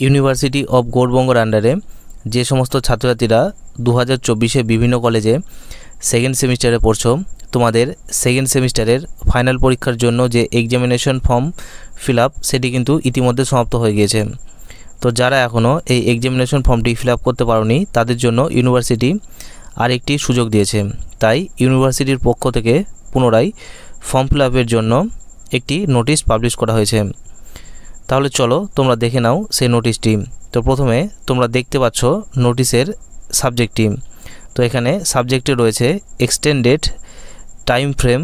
University of গৌড়বঙ্গের আন্ডারে যে সমস্ত ছাত্রছাত্রীরা 2024-এ বিভিন্ন কলেজে সেকেন্ড সেমিস্টারে পড়ছো, তোমাদের সেকেন্ড সেমিস্টারের ফাইনাল পরীক্ষার জন্য যে এক্সামিনেশন ফর্ম ফিল আপ সেটি কিন্তু ইতিমধ্যে সমাপ্ত হয়ে গিয়েছে। তো যারা এখনও এই এক্সামিনেশন ফর্মটি ফিল আপ করতে পারোনি তাদের জন্য ইউনিভার্সিটি আরেকটি সুযোগ দিয়েছে। তাই ইউনিভার্সিটির পক্ষ থেকে পুনরায় ফর্ম ফিল আপের জন্য একটি নোটিশ পাবলিশ করা হয়েছে। তাহলে চলো তোমরা দেখে নাও সেই নোটিশটি। তো প্রথমে তোমরা দেখতে পাচ্ছ নোটিশের সাবজেক্টটি। তো এখানে সাবজেক্টে রয়েছে extended time frame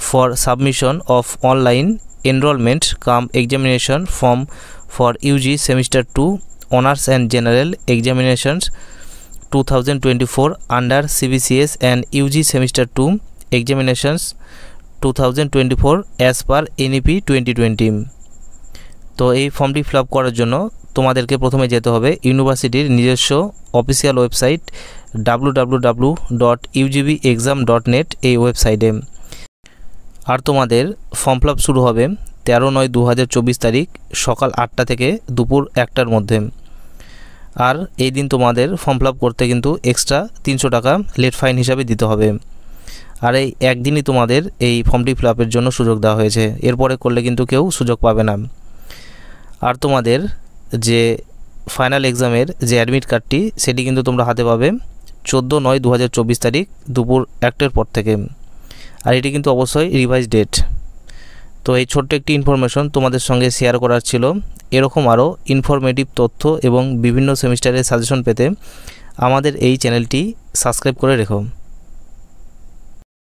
for submission of online enrolment cum examination form for UG semester 2 honours and general examinations 2024 under CBCS and UG semester 2 examinations 2024 as per NEP 2020। তো এই ফর্মটি ফিল আপ করার জন্য তোমাদেরকে প্রথমে যেতে হবে ইউনিভার্সিটির নিজস্ব অফিসিয়াল ওয়েবসাইট www.ugbexam.net এই ওয়েবসাইটে। আর তোমাদের ফর্ম ফিল আপ শুরু হবে 13/9/2024 তারিখ সকাল 8টা থেকে দুপুর 1টার মধ্যে। আর এই দিন তোমাদের ফর্ম ফিল আপ করতে কিন্তু এক্সট্রা 300 টাকা লেট ফাইন হিসাবে দিতে হবে। আর এই একদিনই তোমাদের এই ফর্মটি ফিল আপের জন্য সুযোগ দেওয়া হয়েছে, এরপরে করলে কিন্তু কেউ সুযোগ পাবে না। আর তোমাদের যে ফাইনাল এক্সামের যে অ্যাডমিট কার্ডটি সেটি কিন্তু তোমরা হাতে পাবে 14/9/2024 তারিখ দুপুর 1টার পর থেকে। আর এটি কিন্তু অবশ্যই রিভাইজ ডেট। তো এই ছোট্ট একটি ইনফরমেশন তোমাদের সঙ্গে শেয়ার করার ছিল। এরকম আরও ইনফরমেটিভ তথ্য এবং বিভিন্ন সেমিস্টারের সাজেশন পেতে আমাদের এই চ্যানেলটি সাবস্ক্রাইব করে রেখো।